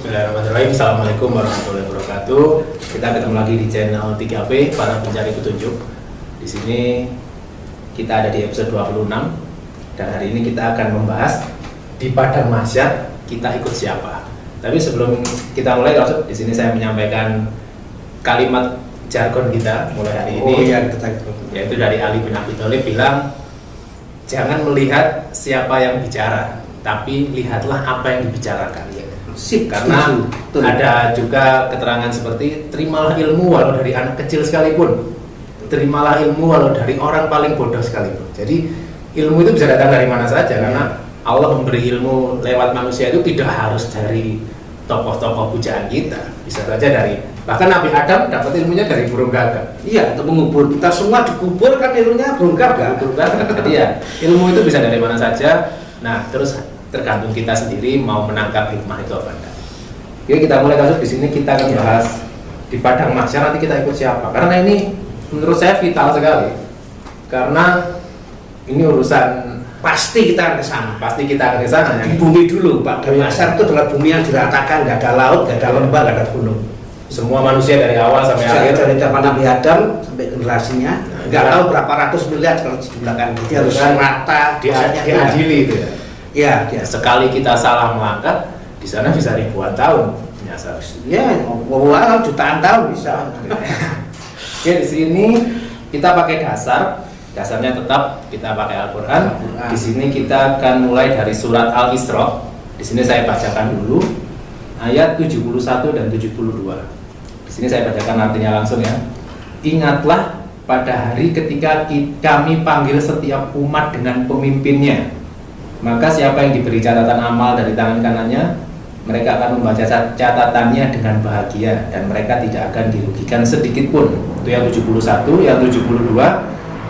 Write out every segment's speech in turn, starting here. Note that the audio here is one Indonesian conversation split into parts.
Bismillahirrahmanirrahim. Assalamualaikum warahmatullahi wabarakatuh. Kita ketemu lagi di channel 3P para pencari petunjuk. Di sini kita ada di episode 26 dan hari ini kita akan membahas di padang mahsyar kita ikut siapa. Tapi sebelum kita mulai, di sini saya menyampaikan kalimat jargon kita mulai hari ini, yaitu dari Ali bin Abi Thalib bilang, jangan melihat siapa yang bicara, tapi lihatlah apa yang dibicarakan. Sip, karena ada juga keterangan seperti terimalah ilmu walau dari anak kecil sekalipun, terimalah ilmu walau dari orang paling bodoh sekalipun. Jadi ilmu itu bisa datang dari mana saja, karena Allah memberi ilmu lewat manusia itu tidak harus dari tokoh-tokoh pujaan kita, bisa saja dari bahkan Nabi Adam dapat ilmunya dari burung gagak. Iya, untuk mengubur kita semua dikubur kan ilmunya burung gagak. Jadi ya ilmu itu bisa dari mana saja. Nah, terus tergantung kita sendiri mau menangkap hikmah itu apa enggak. Oke, kita mulai kasus. Di sini kita akan bahas di padang mahsyar nanti kita ikut siapa, karena ini menurut saya vital sekali, karena ini urusan Pasti kita akan ke sana. pasti kita akan ke sana. Di bumi dulu, Pak. Padang mahsyar itu adalah bumi yang diratakan, nggak ada laut, nggak ada lembah, nggak ada gunung. Semua manusia dari awal sampai akhir, Dari zaman Nabi Adam sampai generasinya, nggak tahu berapa ratus miliar kalau dijumlahkan. Jadi harus rata, diadili itu ya. Iya, ya. Sekali kita salah melangkah, di sana bisa ribuan tahun nyasar. Ya, walau jutaan tahun bisa. Oke, di sini kita pakai dasarnya tetap kita pakai Al-Quran. Di sini kita akan mulai dari surat Al-Isra. Di sini saya bacakan dulu ayat 71 dan 72. Di sini saya bacakan artinya langsung ya. Ingatlah pada hari ketika kami panggil setiap umat dengan pemimpinnya. Maka siapa yang diberi catatan amal dari tangan kanannya, mereka akan membaca catatannya dengan bahagia dan mereka tidak akan dirugikan sedikit pun. Itu yang 71, yang 72.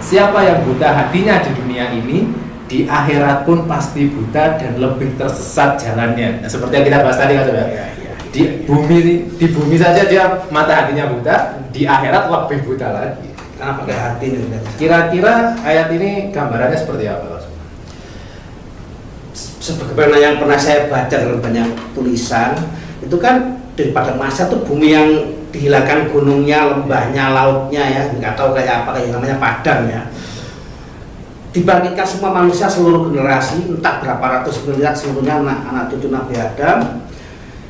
Siapa yang buta hatinya di dunia ini, di akhirat pun pasti buta dan lebih tersesat jalannya. Nah, seperti yang kita bahas tadi kan, Saudara. Di bumi saja dia mata hatinya buta, di akhirat lebih buta lagi. Karena pakai hati ini. Kira-kira ayat ini gambarannya seperti apa? Sebagaimana yang pernah saya baca dalam banyak tulisan, itu kan di padang mahsyar itu bumi yang dihilangkan gunungnya, lembahnya, lautnya ya, nggak tahu kayak apa, kayak namanya padang ya. Dibangkitkan semua manusia seluruh generasi, entah berapa ratus miliar seluruhnya anak cucu Nabi Adam.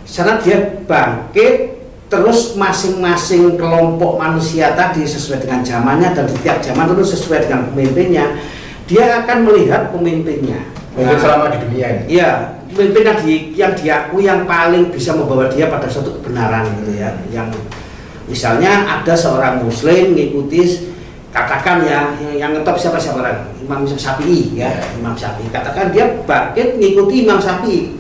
Sana dia bangkit, terus masing-masing kelompok manusia tadi sesuai dengan zamannya, dan di tiap zaman itu sesuai dengan pemimpinnya. Dia akan melihat pemimpinnya. Mungkin selama di dunia ini. Iya, pemimpin yang diakui yang paling bisa membawa dia pada suatu kebenaran gitu ya. Yang misalnya ada seorang muslim mengikuti, katakan ya, yang ngetop siapa orang? Imam Syafi'i ya, Imam Syafi'i. Katakan dia bangkit mengikuti Imam Syafi'i.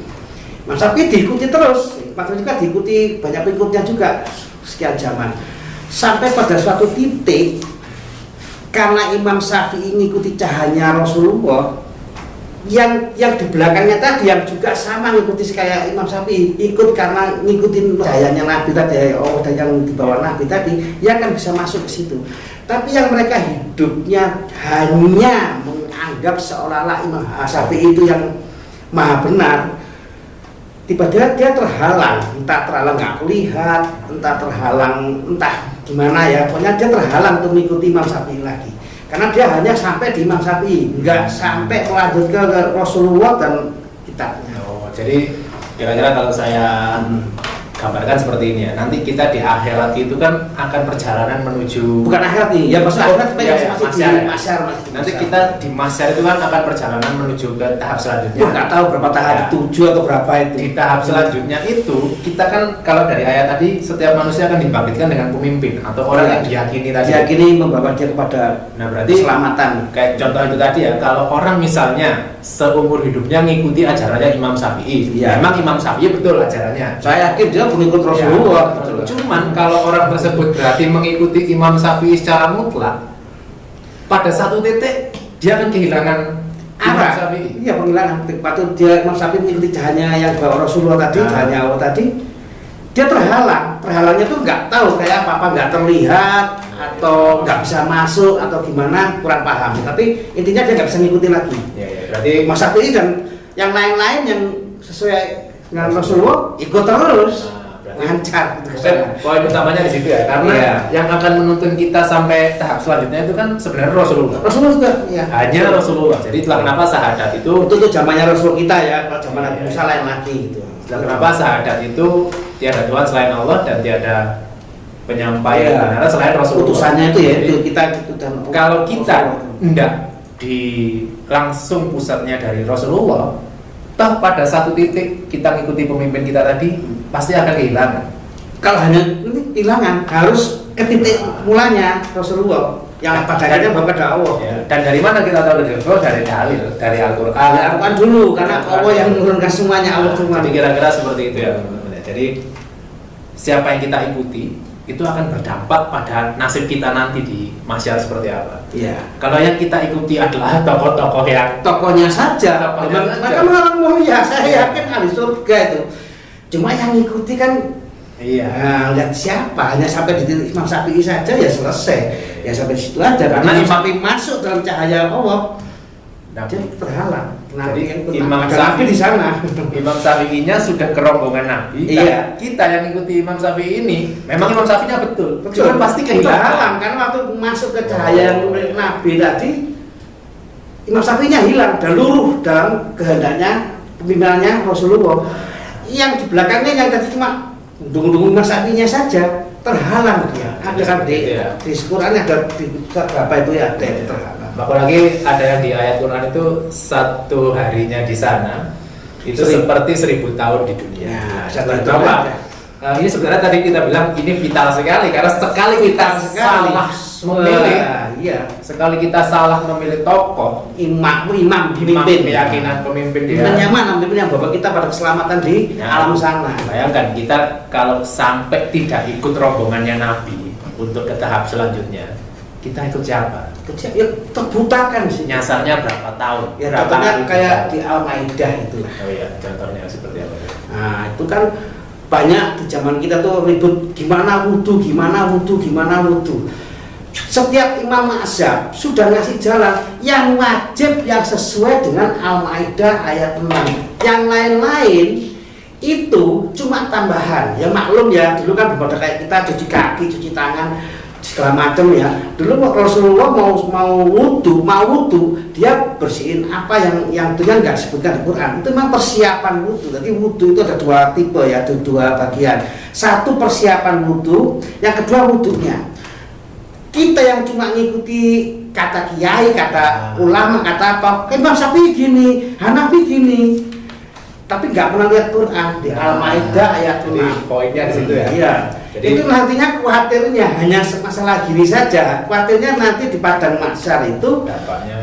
Imam Syafi'i diikuti terus, maksudnya juga diikuti banyak pengikutnya juga sekian zaman. Sampai pada suatu titik, karena Imam Syafi'i mengikuti cahaya Rasulullah, yang di belakangnya tadi yang juga sama ngikuti kayak Imam Syafi'i, ikut karena ngikutin cahayanya Nabi tadi, dan yang di bawah Nabi tadi, ya kan bisa masuk ke situ. Tapi yang mereka hidupnya hanya menganggap seolah-olah Imam Syafi'i itu yang maha benar, tiba-tiba dia terhalang, entah terhalang nggak kulihat, entah terhalang, entah gimana ya, pokoknya dia terhalang untuk mengikuti Imam Syafi'i lagi. Karena dia hanya sampai di Imam Syafi'i, nggak sampai melanjut ke Rasulullah dan kitabnya. Oh, jadi kira-kira kalau saya gambarkan seperti ini ya, nanti kita di akhirat itu kan akan perjalanan menuju, bukan akhirat nih, ya maksud akhirat mahsyar. Nanti kita di mahsyar itu kan akan perjalanan menuju ke tahap selanjutnya. Nggak tahu berapa tahap, 7 atau berapa itu. Di tahap selanjutnya itu kita kan, kalau dari ayat tadi, setiap manusia akan dibangkitkan dengan pemimpin atau orang yang diyakini tadi. Diyakini membawa dia kepada berarti keselamatan. Kayak contoh itu tadi ya, kalau orang misalnya seumur hidupnya ngikuti ajarannya Imam Syafi'i, memang Imam Syafi'i betul ajarannya. Saya yakin dia pengikut Rasulullah. Cuman kalau orang tersebut berarti mengikuti Imam Syafi'i secara mutlak, pada satu titik dia akan kehilangan Imam Syafi'i. Iya, penghilangan. Patut dia Imam Syafi'i mengikuti cahaya yang bawa Rasulullah tadi, cahaya Allah tadi. Dia terhalangnya tuh nggak tahu kayak apa, nggak terlihat atau nggak bisa masuk atau gimana, kurang paham. Tapi intinya dia nggak bisa ngikutin lagi. Berarti Imam Syafi'i dan yang lain-lain yang sesuai dengan Rasulullah ikut terus. Lancar gitu. Poin utamanya di situ ya, karena yang akan menuntun kita sampai tahap selanjutnya itu kan sebenarnya Rasulullah. Rasulullah juga, ya. Hanya Rasulullah. Jadi itulah kenapa syahadat itu tuh zamannya Rasul kita ya, kalau zaman Nabi Musa lain lagi gitu. Kenapa syahadat itu tiada Tuhan selain Allah dan tiada penyampai kebenaran selain Rasulullah. Utusannya itu ya, itu kita kalau kita enggak langsung pusatnya dari Rasulullah, toh pada satu titik kita ngikuti pemimpin kita tadi pasti akan kehilangan. Kalau hanya ini kehilangan, harus ke titik mulanya Rasulullah yang pada akhirnya bapak dakwah. Ya. Dan dari mana kita tahu dari Rasulullah? Dari dalil, dari Al-Qur'an. Dari Al-Qur'an dulu, karena Allah yang menurunkan semuanya, Allah semua. Jadi kira-kira seperti itu ya. Jadi siapa yang kita ikuti itu akan berdampak pada nasib kita nanti di masyarakat seperti apa. Iya. Kalau yang kita ikuti adalah tokoh-tokoh yang tokohnya saja, mereka mengarang mau ya, saya yakin ahli surga itu. Cuma yang ngikuti kan, nah, lihat siapa, hanya sampai di titik Imam Syafi'i saja ya selesai, ya sampai di situ aja. Karena Imam Syafi'i masuk dalam cahaya Allah, jadi terhalang. Jadi Imam Syafi'i di sana, Imam Syafi'inya sudah ke rombongan Nabi. Iya. Kita yang ikuti Imam Syafi'i ini, memang Imam Syafi'inya betul. Cuma pasti kehilangan karena waktu masuk ke cahaya Nabi tadi, Imam Syafi'inya hilang dan luruh dalam kehendaknya pimpinannya Rasulullah. Yang di belakangnya yang tadi cuma dukung-dukung Imam Syafi'inya saja terhalang dia. Ada kan di Quran ada di apa itu ya, ada yang terhalang. Apalagi ada yang di ayat Quran itu satu harinya di sana itu seperti 1000 tahun di dunia. Ini sebenarnya tadi kita bilang ini vital sekali karena sekali kita salah memilih, sekali kita salah memilih tokoh, imam pemimpin, keyakinan pemimpin dia. Pemimpin yang bawa kita pada keselamatan di alam sana. Bayangkan kita kalau sampai tidak ikut rombongannya Nabi untuk ke tahap selanjutnya, kita ikut siapa? Ya terbutakan sih. Nyasarnya berapa tahun? Ya contohnya kayak di Al-Maidah itu. Oh iya, contohnya seperti apa? Nah itu kan banyak di zaman kita tuh ribut gimana wudu. Setiap imam mazhab sudah ngasih jalan yang wajib yang sesuai dengan Al-Maidah ayat 6. Yang lain-lain itu cuma tambahan. Ya maklum ya, dulu kan berbeda kayak kita cuci kaki, cuci tangan segala macam ya. Dulu Rasulullah mau wudu, dia bersihin apa yang tentunya nggak disebutkan di Quran. Itu memang persiapan wudu. Jadi wudu itu ada dua tipe ya, ada dua bagian. Satu persiapan wudu, yang kedua wudunya. Kita yang cuma ngikuti kata kiai, kata ulama, kata apa, Imam Syafi'i gini, Hanafi gini, tapi nggak pernah lihat Quran di Al-Maidah ayat 6. Poinnya di situ ya. Iya. Jadi itu nantinya khawatirnya hanya masalah gini saja. Khawatirnya nanti di padang mahsyar itu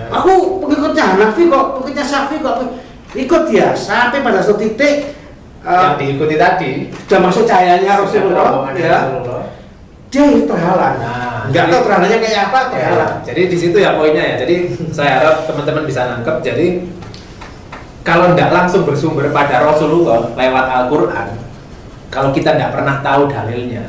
aku pengikutnya Hanafi kok, pengikutnya Syafi'i kok, ikut dia sampai pada suatu titik yang diikuti tadi sudah masuk cahayanya Rasulullah ya. Dia terhalang. Nggak tahu terhalangnya kayak apa, terhalang. Jadi di situ ya poinnya ya. Jadi saya harap teman-teman bisa nangkep. Jadi kalau tidak langsung bersumber pada Rasulullah lewat Al-Quran, kalau kita tidak pernah tahu dalilnya,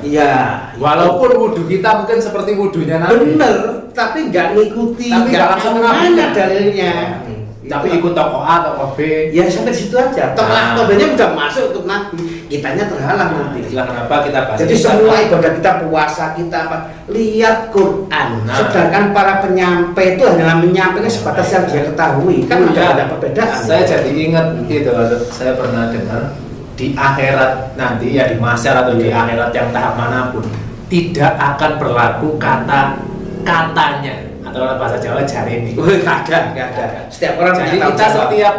walaupun wudhu kita mungkin seperti wudhunya Nabi, bener, tapi nggak ngikuti, tapi nggak langsung mana dalilnya. Tapi ikut tokoh A, tokoh B, ya sampai situ aja. Tokoh B-nya udah masuk untuk Nabi, kitanya terhalang nanti. Itulah kenapa kita bahas. Jadi semua ibadah kita, puasa kita, apa, lihat Quran. Sedangkan para penyampai itu hanyalah menyampaikan sebatas yang dia ketahui. Kan udah ada perbedaan. Saya jadi ingat gitu, saya pernah dengar di akhirat nanti ya, di masyarakat atau di akhirat yang tahap manapun tidak akan berlaku katanya. Atau bahasa Jawa jari ini. Gak ada. Setiap orang. Jadi kita setiap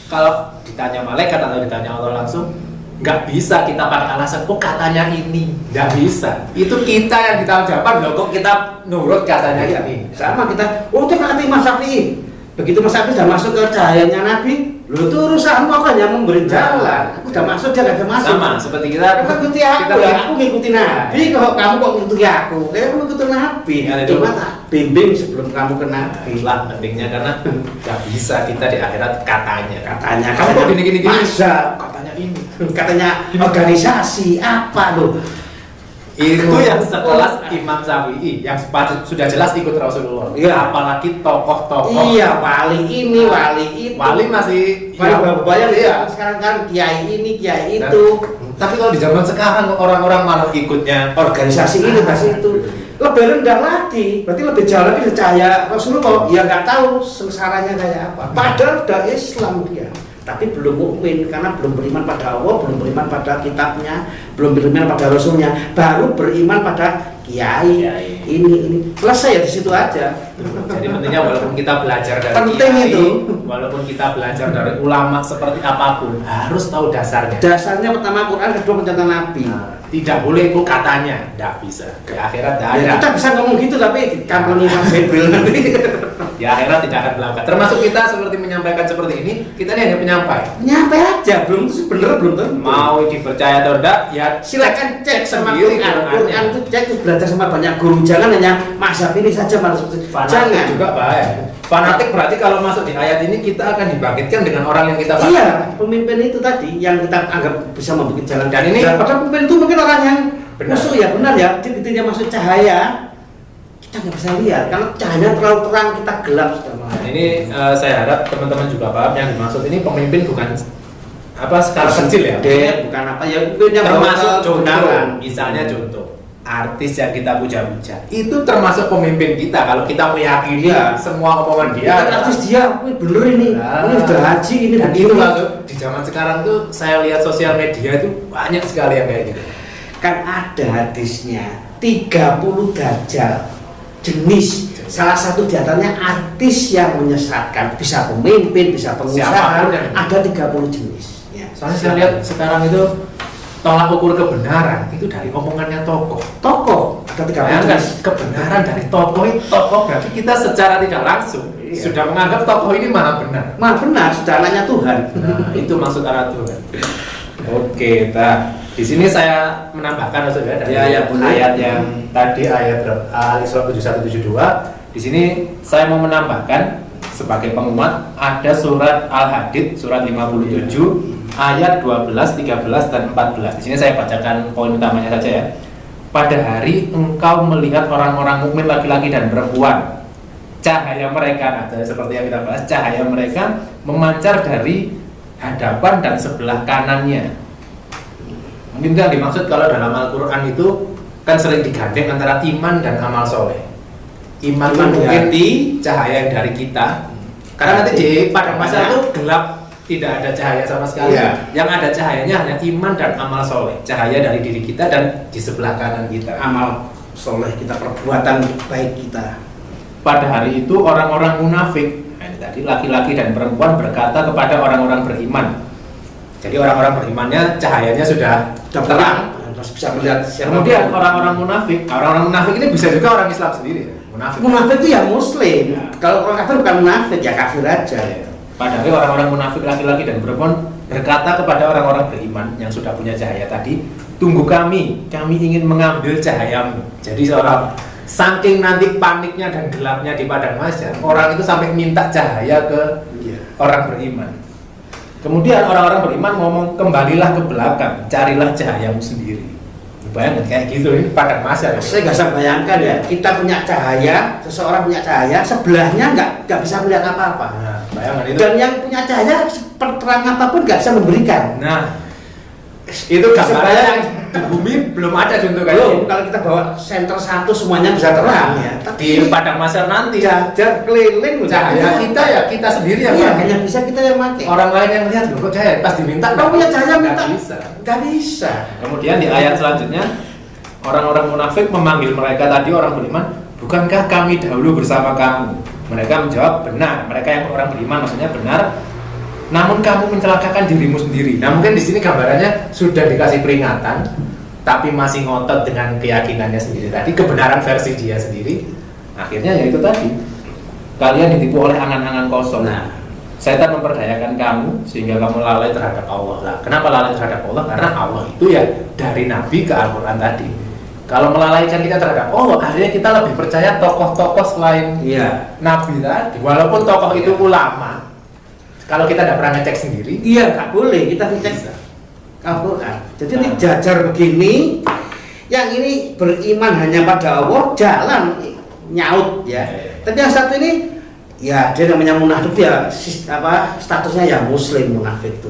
kalau ditanya malaikat atau ditanya Allah langsung, nggak bisa kita pakai alasan kok katanya ini, nggak bisa. Itu kita yang ditanggung jawab loh, kok kita nurut katanya ini. Sama kita. Oh itu kata Imam Syafi'i. Begitu Mas Syafi'i sudah masuk ke cahayanya Nabi, lu itu urusanmu kan yang memberi jalan. Aku udah masuk, dia nggak masuk. Sama seperti kita. Mengikuti aku, aku ngikutin Nabi. Kalau kamu kok ngikuti aku, kayak ngikutin Nabi. Cuma tak bimbing sebelum kamu ke Nabi. Lah pentingnya karena nggak bisa kita di akhirat katanya. Kamu kok gini. Masa katanya ini, katanya organisasi apa loh? Itu yang sekelas Imam Syafi'i yang sudah jelas ikut Rasulullah. Iya. Apalagi tokoh-tokoh. Iya, wali ini, wali itu. Wali masih Wali bayang iya. sekarang kan kiai ini, kiai itu. Tapi kalau di zaman sekarang orang-orang malah ikutnya Organisasi ini pasti itu lebih rendah lagi, berarti lebih jauh lagi cahaya Rasulullah. Ya nggak tahu sengsaranya kayak apa. Padahal udah Islam dia, tapi belum mukmin karena belum beriman pada Allah, belum beriman pada kitabnya, belum beriman pada Rasulnya, baru beriman pada kiai. Ini selesai ya di situ aja. Jadi pentingnya walaupun kita belajar dari Penting kiai, itu. walaupun kita belajar dari ulama seperti apapun, harus tahu dasarnya. Dasarnya pertama Quran, kedua perkataan Nabi. Tidak boleh itu katanya, tidak bisa. Di akhirat tidak Ya, ada. kita bisa ngomong gitu tapi dikamplengi Mas Febril nanti. Di akhirat tidak akan berlaku. Termasuk kita seperti menyampaikan seperti ini, kita ini hanya penyampai. Nyampe aja, belum bener belum tentu. Mau dipercaya atau tidak, ya Silakan cek sama sendiri Quran. Qurannya. Quran itu cek, terus belajar sama banyak guru. Jangan hanya mazhab ini saja, Fanatik jangan. juga bahaya. Fanatik berarti kalau masuk di ayat ini kita akan dibangkitkan dengan orang yang kita fanatik. Iya, pemimpin itu tadi yang kita anggap bisa membuat jalan. Dan ini- padahal pemimpin itu mungkin orang yang Benar. musuh ya, benar ya. Titik-titiknya masuk cahaya, kita nggak bisa lihat karena cahayanya terlalu terang, kita gelap sudah. Dan ini saya harap teman-teman juga paham yang dimaksud ini pemimpin bukan apa skala kecil ya. Bukan apa ya, mungkin yang Termasuk bawa kebenaran. misalnya contoh artis yang kita puja-puja itu termasuk pemimpin kita kalau kita meyakini Iya. semua omongan dia Dia artis dia, wih bener ini udah haji, ini dan begini. itu masuk di zaman sekarang tuh saya lihat sosial media itu banyak sekali yang kayak gitu. Kan ada hadisnya 30 dajjal jenis, salah satu diantaranya artis yang menyesatkan, bisa pemimpin, bisa pengusaha, Siapapun yang- ada 30 jenis ya. Soalnya saya lihat sekarang itu tolak ukur kebenaran itu dari omongannya tokoh. Tokoh ada 30 Bayangkan jenis. kebenaran dari tokoh itu tokoh berarti kita secara tidak langsung Iya. sudah menganggap tokoh ini maha benar. Mah benar, sudah anaknya Tuhan. Nah, itu maksud arah Tuhan. Oke, di sini saya menambahkan saudara dari Ya, boleh. ayat yang tadi ayat Al-Isra 7172. Di sini saya mau menambahkan sebagai penguat ada surat Al-Hadid surat 57 ayat 12, 13 dan 14. Di sini saya bacakan poin utamanya saja ya. Pada hari engkau melihat orang-orang mukmin laki-laki dan perempuan, cahaya mereka, nah seperti yang kita bahas, cahaya mereka memancar dari hadapan dan sebelah kanannya. Mungkin yang dimaksud kalau dalam Al-Quran itu kan sering digandeng antara iman dan amal soleh. Iman Iman mungkin di cahaya yang dari kita, karena nanti di padang masa itu gelap, tidak ada cahaya sama sekali. Iya. Yang ada cahayanya hanya iman dan amal soleh, cahaya dari diri kita dan di sebelah kanan kita. amal soleh kita, perbuatan baik kita. Pada hari itu orang-orang munafik, nah ini tadi laki-laki dan perempuan berkata kepada orang-orang beriman. Jadi orang-orang berimannya cahayanya sudah terang. Terus bisa melihat siapa. Kemudian orang-orang munafik ini bisa juga orang Islam sendiri. Munafik itu ya muslim. Kalau orang kafir bukan munafik, ya kafir aja. Padahal orang-orang munafik laki-laki dan perempuan berkata kepada orang-orang beriman yang sudah punya cahaya tadi, tunggu kami ingin mengambil cahayamu. Jadi seorang saking nanti paniknya dan gelapnya di padang mahsyar, orang itu sampai minta cahaya ke orang beriman. Kemudian orang-orang beriman ngomong, kembalilah ke belakang, carilah cahayamu sendiri. Bayangkan kayak gitu ini padang mahsyar. Saya nggak bisa bayangkan ya, kita punya cahaya, seseorang punya cahaya, sebelahnya nggak bisa melihat apa-apa. Nah, bayangkan itu. Dan yang punya cahaya seterang apapun nggak bisa memberikan. Nah, itu gambaran di bumi belum ada contoh kayak Belum, gitu. kalau kita bawa senter satu semuanya bisa terang ya. Di padang mahsyar nanti jajar keliling cahaya kita ya kita sendiri yang iya, pakai. hanya bisa kita yang pakai. Orang lain yang lihat loh kok cahaya pas diminta Kalau punya cahaya nggak minta bisa. nggak bisa. Kemudian di ayat selanjutnya orang-orang munafik memanggil mereka tadi orang beriman, bukankah kami dahulu bersama kamu? Mereka menjawab benar. Mereka yang orang beriman maksudnya benar. Namun kamu mencelakakan dirimu sendiri. Nah mungkin di sini gambarannya sudah dikasih peringatan, tapi masih ngotot dengan keyakinannya sendiri tadi, kebenaran versi dia sendiri. Akhirnya ya itu tadi, kalian ditipu oleh angan-angan kosong. Nah, Setan memperdayakan kamu sehingga kamu lalai terhadap Allah. Lah, kenapa lalai terhadap Allah? Karena Allah itu ya dari Nabi ke Al-Quran tadi. Kalau melalaikan kita terhadap Allah, akhirnya kita lebih percaya tokoh-tokoh selain iya. Nabi tadi. Walaupun tokoh itu ulama, kalau kita tidak pernah ngecek sendiri, Iya, nggak boleh kita ngecek Al-Quran. Jadi ini jajar begini, Yang ini beriman hanya pada Allah, jalan nyaut ya. Tapi yang satu ini ya dia namanya munafik ya, statusnya ya muslim munafik itu.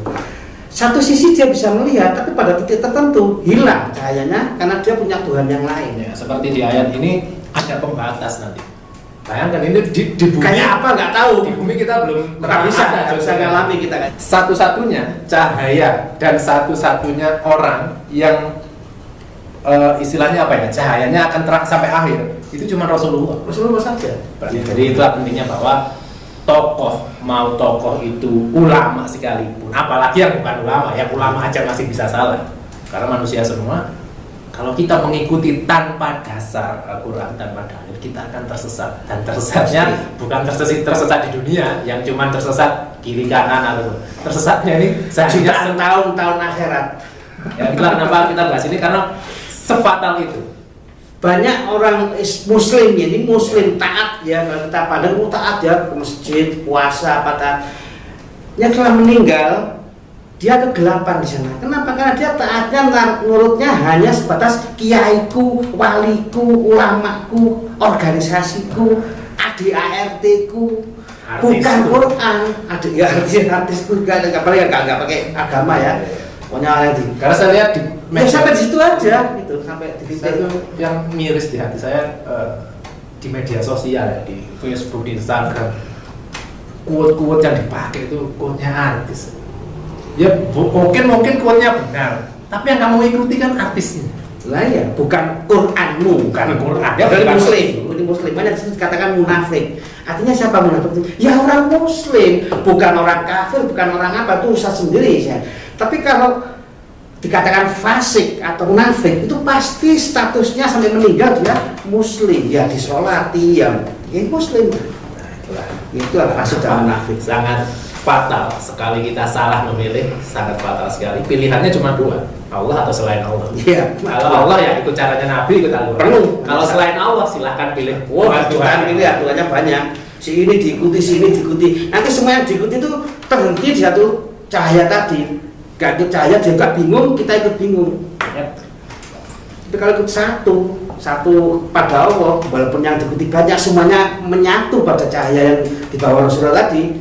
Satu sisi dia bisa melihat, tapi pada titik tertentu hilang cahayanya karena dia punya Tuhan yang lain. Ya, seperti di ayat ini ada pembatas nanti. Bayangkan ini di bumi Kayak apa nggak tahu. Di bumi kita belum Nggak bisa ngalami kita kan. Satu-satunya cahaya dan satu-satunya orang yang istilahnya apa ya, cahayanya akan terang sampai akhir itu cuma Rasulullah saja. Jadi itulah pentingnya bahwa mau tokoh itu ulama sekalipun, apalagi yang bukan ulama, ya ulama aja masih bisa salah karena manusia semua. Kalau kita mengikuti tanpa dasar Al-Quran, tanpa dalil, kita akan tersesat. Dan tersesatnya bukan tersesat di dunia yang cuma tersesat kiri kanan atau tersesatnya ini Sudah tahun-tahun akhirat. Ya, itulah kenapa kita bahas ini, karena sefatal itu. Banyak orang muslim ya, ini muslim taat ya, kalau kita pandang taat ya, ke masjid, puasa, apa taat. Yang telah meninggal, dia kegelapan di sana. Kenapa? Karena dia taatnya nurutnya hanya sebatas kiaiku, waliku, ulamaku, organisasiku, ADART-ku, bukan Quran. Artisku juga nggak pakai agama ya. Pokoknya nanti. Karena saya lihat di ya, sampai di situ aja gitu, sampai di titik itu yang miris di hati saya di media sosial ya, di Facebook, di Instagram, quote-quote yang dipakai itu quote-nya artis. Ya mungkin quote-nya benar, tapi yang kamu ikuti kan artisnya. Lah ya, bukan Quranmu, bukan Quran. Ya, dari muslim, ini muslim. Banyak dikatakan munafik. Artinya siapa munafik? Ya orang muslim, bukan orang kafir, bukan orang apa, itu usaha sendiri ya. Tapi kalau dikatakan fasik atau munafik itu pasti statusnya sampai meninggal dia muslim, ya disolati, ya muslim. Nah, itulah fasik dan munafik. Sangat fatal sekali kita salah memilih, sangat fatal sekali. Pilihannya cuma dua, Allah atau selain Allah. Iya. Kalau Allah ya ikut caranya Nabi, ikut Al-Quran. Kalau selain Allah silahkan pilih. Tuhan pilih, aturannya banyak. Si ini diikuti, si ini diikuti. Nanti semua yang diikuti itu terhenti di satu cahaya tadi. Gak ikut cahaya dia gak bingung, kita ikut bingung. Tapi kalau ikut satu pada Allah, walaupun yang diikuti banyak, semuanya menyatu pada cahaya yang dibawa Rasulullah tadi.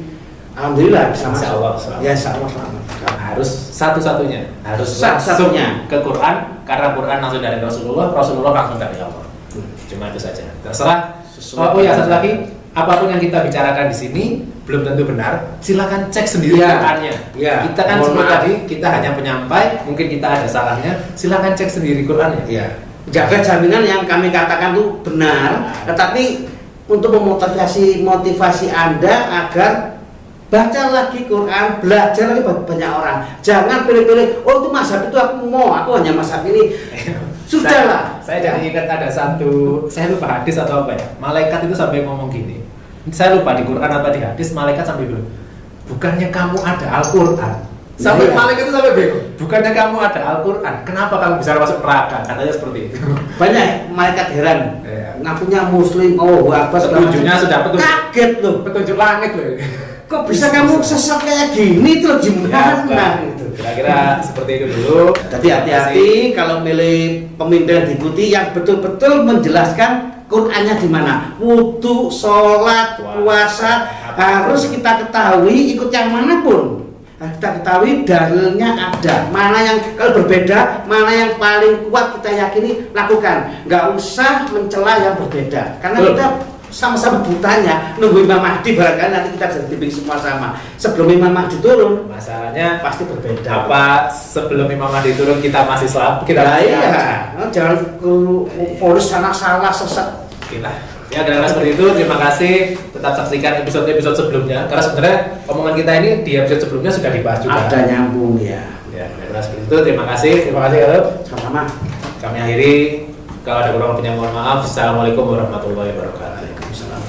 Alhamdulillah bisa masuk. Ya insya Allah selamat. Harus satu-satunya, harus satu-satunya ke Quran, karena Quran langsung dari Rasulullah langsung dari Allah. Cuma itu saja. Terserah. Oh ya, satu lagi, apapun yang kita bicarakan di sini belum tentu benar, silakan cek sendiri Qurannya. Ya. Kita kan seperti tadi, kita hanya penyampai, mungkin kita ada salahnya, silakan cek sendiri Qurannya. Ya. Jaga jaminan yang kami katakan itu benar, tetapi untuk motivasi Anda agar baca lagi Quran, belajar lagi banyak orang. Jangan pilih-pilih, oh itu mazhab itu aku hanya mazhab ini. Sudahlah. Saya jadi ingat ada satu, saya lupa hadis atau apa ya. Malaikat itu sampai ngomong gini. Saya lupa di Quran atau di hadis, malaikat sampai bilang, bukannya kamu ada Al-Quran. Sampai malaikat itu sampai bingung. Bukannya kamu ada Al-Quran, kenapa kamu bisa masuk neraka? Katanya seperti itu. Banyak malaikat heran. Ngakunya muslim, petunjuknya sudah petunjuk. Kaget loh. Petunjuk langit loh. Kok bisa kamu sesat kayak gini tuh gimana? Gitu. Kira-kira seperti itu dulu. Jadi hati-hati kalau milih pemimpin yang diikuti yang betul-betul menjelaskan Qurannya di mana. Wudu, sholat, puasa harus kita ketahui, ikut yang manapun. Kita ketahui dalilnya ada. Mana yang kalau berbeda, mana yang paling kuat kita yakini lakukan. Nggak usah mencela yang berbeda. Karena kita sama-sama butanya nunggu Imam Mahdi, barangkali nanti kita bisa dibimbing semua sama. Sebelum Imam Mahdi turun, masalahnya pasti berbeda. Apa sebelum Imam Mahdi turun kita masih selamat? Kita jangan fokus sana salah sesat. Kita ya kira-kira seperti itu. Terima kasih. Tetap saksikan episode sebelumnya. Karena sebenarnya omongan kita ini di episode sebelumnya sudah dibahas juga. Ada nyambung ya. Ya kira-kira seperti itu. Terima kasih. Sama-sama. Kami akhiri. Kalau ada kurang lebihnya mohon maaf. Assalamualaikum warahmatullahi wabarakatuh. Waalaikumsalam.